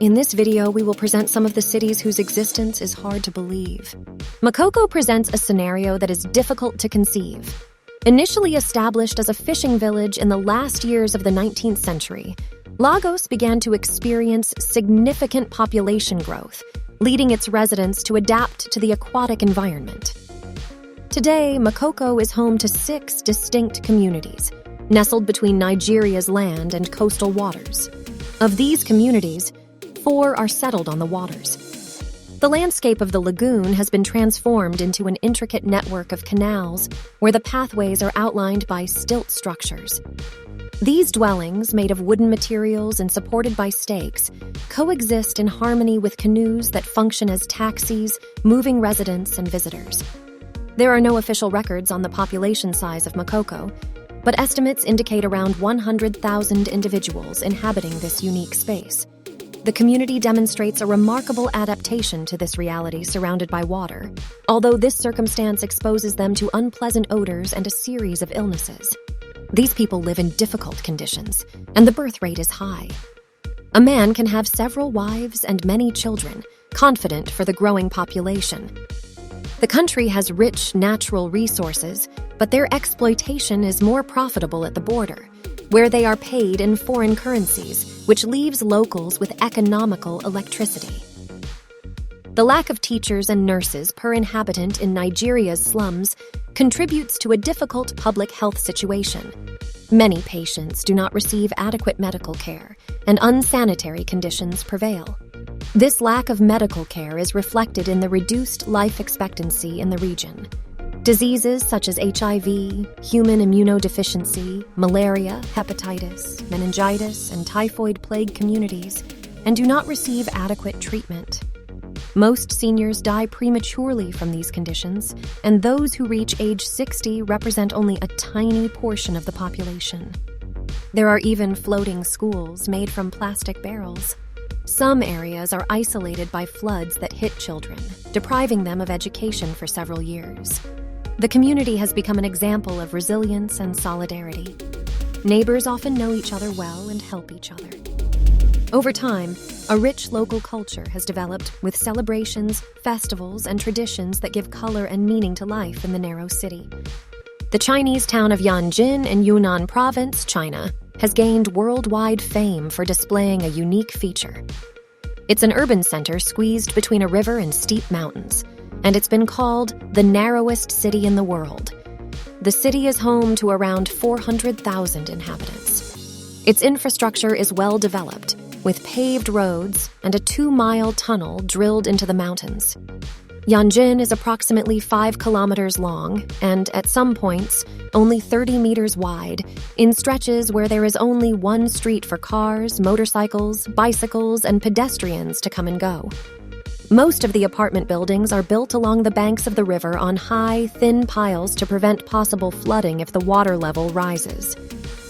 In this video, we will present some of the cities whose existence is hard to believe. Makoko presents a scenario that is difficult to conceive. Initially established as a fishing village in the last years of the 19th century, Lagos began to experience significant population growth, leading its residents to adapt to the aquatic environment. Today, Makoko is home to 6 distinct communities, nestled between Nigeria's land and coastal waters. Of these communities, 4 are settled on the waters. The landscape of the lagoon has been transformed into an intricate network of canals where the pathways are outlined by stilt structures. These dwellings, made of wooden materials and supported by stakes, coexist in harmony with canoes that function as taxis, moving residents and visitors. There are no official records on the population size of Makoko, but estimates indicate around 100,000 individuals inhabiting this unique space. The community demonstrates a remarkable adaptation to this reality surrounded by water, although this circumstance exposes them to unpleasant odors and a series of illnesses. These people live in difficult conditions, and the birth rate is high. A man can have several wives and many children, confident for the growing population. The country has rich natural resources, but their exploitation is more profitable at the border, where they are paid in foreign currencies, which leaves locals with economical electricity. The lack of teachers and nurses per inhabitant in Nigeria's slums contributes to a difficult public health situation. Many patients do not receive adequate medical care, and unsanitary conditions prevail. This lack of medical care is reflected in the reduced life expectancy in the region. Diseases such as HIV, human immunodeficiency, malaria, hepatitis, meningitis, and typhoid plague communities and do not receive adequate treatment. Most seniors die prematurely from these conditions, and those who reach age 60 represent only a tiny portion of the population. There are even floating schools made from plastic barrels. Some areas are isolated by floods that hit children, depriving them of education for several years. The community has become an example of resilience and solidarity. Neighbors often know each other well and help each other. Over time, a rich local culture has developed with celebrations, festivals, and traditions that give color and meaning to life in the narrow city. The Chinese town of Yanjin in Yunnan Province, China, has gained worldwide fame for displaying a unique feature. It's an urban center squeezed between a river and steep mountains, and it's been called the narrowest city in the world. The city is home to around 400,000 inhabitants. Its infrastructure is well developed, with paved roads and a 2-mile tunnel drilled into the mountains. Yanjin is approximately 5 kilometers long and, at some points, only 30 meters wide, in stretches where there is only one street for cars, motorcycles, bicycles, and pedestrians to come and go. Most of the apartment buildings are built along the banks of the river on high, thin piles to prevent possible flooding if the water level rises.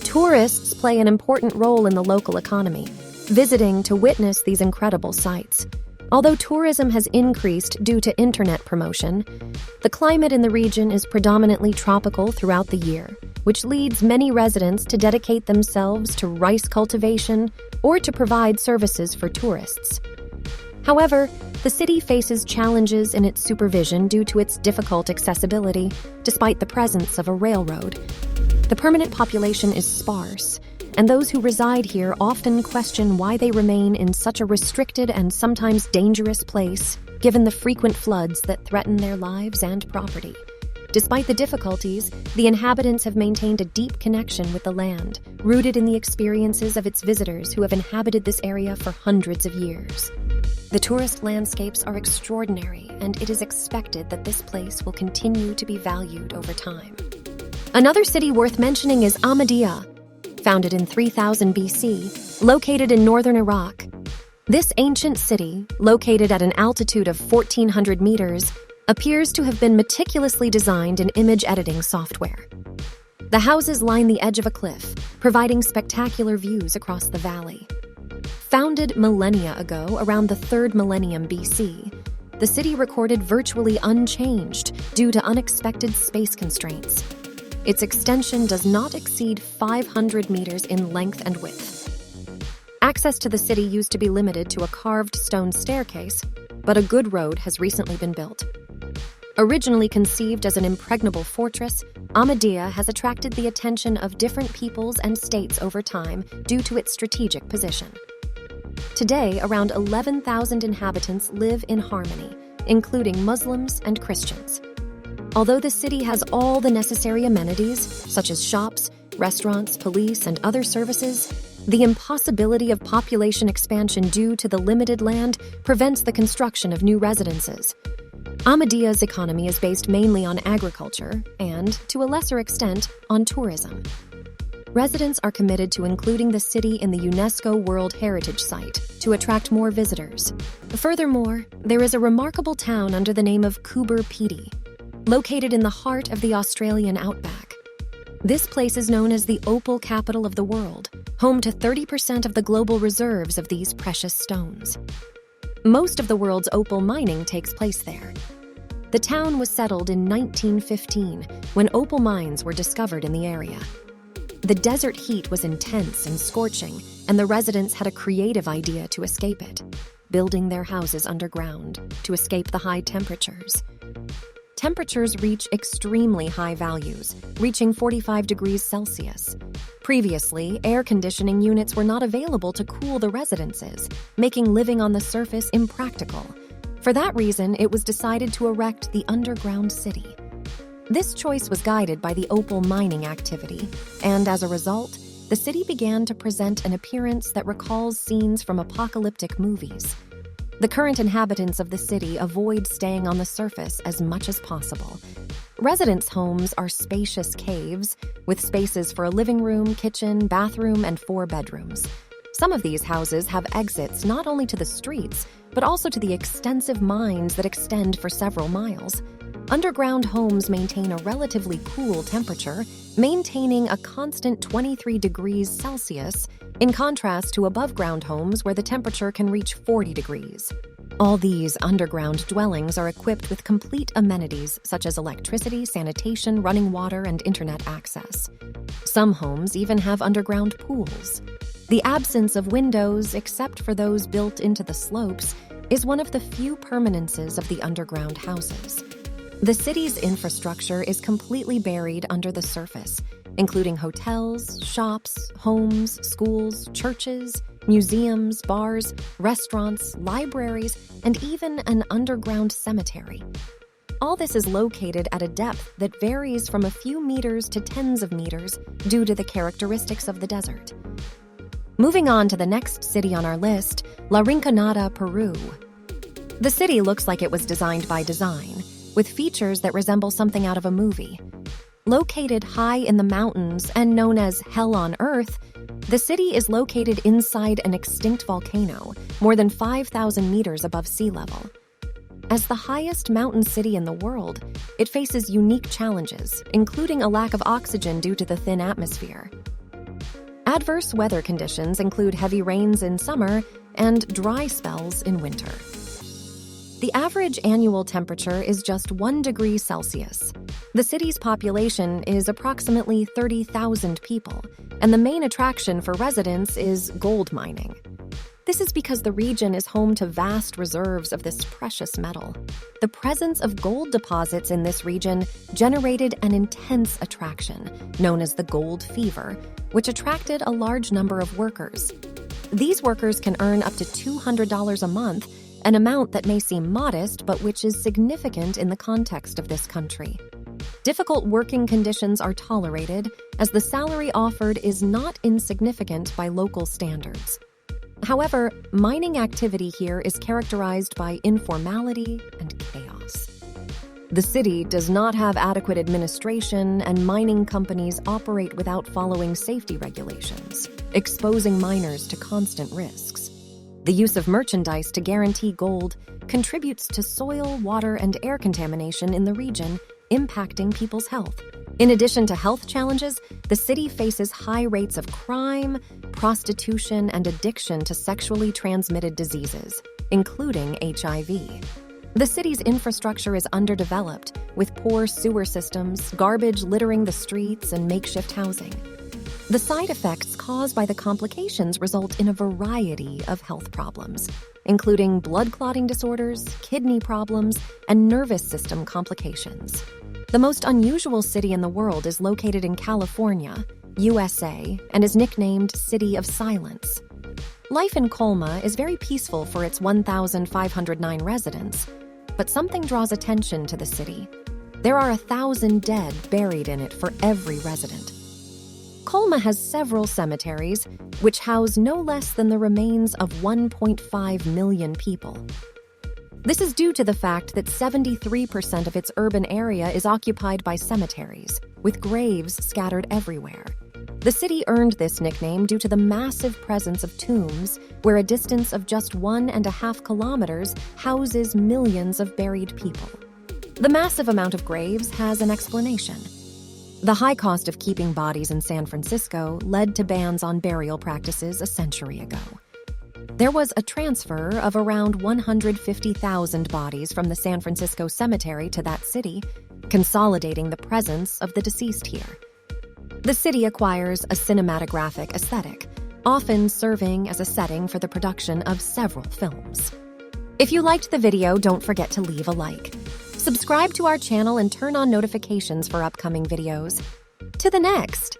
Tourists play an important role in the local economy, visiting to witness these incredible sights. Although tourism has increased due to internet promotion, the climate in the region is predominantly tropical throughout the year, which leads many residents to dedicate themselves to rice cultivation or to provide services for tourists. However, the city faces challenges in its supervision due to its difficult accessibility, despite the presence of a railroad. The permanent population is sparse, and those who reside here often question why they remain in such a restricted and sometimes dangerous place, given the frequent floods that threaten their lives and property. Despite the difficulties, the inhabitants have maintained a deep connection with the land, rooted in the experiences of its visitors who have inhabited this area for hundreds of years. The tourist landscapes are extraordinary, and it is expected that this place will continue to be valued over time. Another city worth mentioning is Ahmadiya, founded in 3000 BC, located in northern Iraq. This ancient city, located at an altitude of 1,400 meters, appears to have been meticulously designed in image editing software. The houses line the edge of a cliff, providing spectacular views across the valley. Founded millennia ago, around the 3rd millennium BC, the city recorded virtually unchanged due to unexpected space constraints. Its extension does not exceed 500 meters in length and width. Access to the city used to be limited to a carved stone staircase, but a good road has recently been built. Originally conceived as an impregnable fortress, Ahmadiya has attracted the attention of different peoples and states over time due to its strategic position. Today, around 11,000 inhabitants live in harmony, including Muslims and Christians. Although the city has all the necessary amenities, such as shops, restaurants, police, and other services, the impossibility of population expansion due to the limited land prevents the construction of new residences. Ahmadiya's economy is based mainly on agriculture and, to a lesser extent, on tourism. Residents are committed to including the city in the UNESCO World Heritage Site to attract more visitors. Furthermore, there is a remarkable town under the name of Coober Pedy, located in the heart of the Australian outback. This place is known as the opal capital of the world, home to 30% of the global reserves of these precious stones. Most of the world's opal mining takes place there. The town was settled in 1915 when opal mines were discovered in the area. The desert heat was intense and scorching, and the residents had a creative idea to escape it, building their houses underground to escape the high temperatures. Temperatures reach extremely high values, reaching 45 degrees Celsius. Previously, air conditioning units were not available to cool the residences, making living on the surface impractical. For that reason, it was decided to erect the underground city. This choice was guided by the opal mining activity, and as a result, the city began to present an appearance that recalls scenes from apocalyptic movies. The current inhabitants of the city avoid staying on the surface as much as possible. Residents' homes are spacious caves with spaces for a living room, kitchen, bathroom, and 4 bedrooms. Some of these houses have exits not only to the streets, but also to the extensive mines that extend for several miles. Underground homes maintain a relatively cool temperature, maintaining a constant 23 degrees Celsius, in contrast to above-ground homes where the temperature can reach 40 degrees. All these underground dwellings are equipped with complete amenities such as electricity, sanitation, running water, and internet access. Some homes even have underground pools. The absence of windows, except for those built into the slopes, is one of the few permanences of the underground houses. The city's infrastructure is completely buried under the surface, including hotels, shops, homes, schools, churches, museums, bars, restaurants, libraries, and even an underground cemetery. All this is located at a depth that varies from a few meters to tens of meters due to the characteristics of the desert. Moving on to the next city on our list, La Rinconada, Peru. The city looks like it was designed by design, with features that resemble something out of a movie. Located high in the mountains and known as Hell on Earth, the city is located inside an extinct volcano, more than 5,000 meters above sea level. As the highest mountain city in the world, it faces unique challenges, including a lack of oxygen due to the thin atmosphere. Adverse weather conditions include heavy rains in summer and dry spells in winter. The average annual temperature is just 1 degree Celsius. The city's population is approximately 30,000 people, and the main attraction for residents is gold mining. This is because the region is home to vast reserves of this precious metal. The presence of gold deposits in this region generated an intense attraction, known as the gold fever, which attracted a large number of workers. These workers can earn up to $200 a month, an amount that may seem modest, but which is significant in the context of this country. Difficult working conditions are tolerated, as the salary offered is not insignificant by local standards. However, mining activity here is characterized by informality and chaos. The city does not have adequate administration, and mining companies operate without following safety regulations, exposing miners to constant risks. The use of merchandise to guarantee gold contributes to soil, water, and air contamination in the region, impacting people's health. In addition to health challenges, the city faces high rates of crime, prostitution, and addiction to sexually transmitted diseases, including HIV. The city's infrastructure is underdeveloped, with poor sewer systems, garbage littering the streets, and makeshift housing. The side effects caused by the complications result in a variety of health problems, including blood clotting disorders, kidney problems, and nervous system complications. The most unusual city in the world is located in California, USA, and is nicknamed City of Silence. Life in Colma is very peaceful for its 1,509 residents, but something draws attention to the city. There are 1,000 dead buried in it for every resident. Colma has several cemeteries, which house no less than the remains of 1.5 million people. This is due to the fact that 73% of its urban area is occupied by cemeteries, with graves scattered everywhere. The city earned this nickname due to the massive presence of tombs, where a distance of just 1.5 kilometers houses millions of buried people. The massive amount of graves has an explanation. The high cost of keeping bodies in San Francisco led to bans on burial practices a century ago. There was a transfer of around 150,000 bodies from the San Francisco cemetery to that city, consolidating the presence of the deceased here. The city acquires a cinematographic aesthetic, often serving as a setting for the production of several films. If you liked the video, don't forget to leave a like. Subscribe to our channel and turn on notifications for upcoming videos. To the next!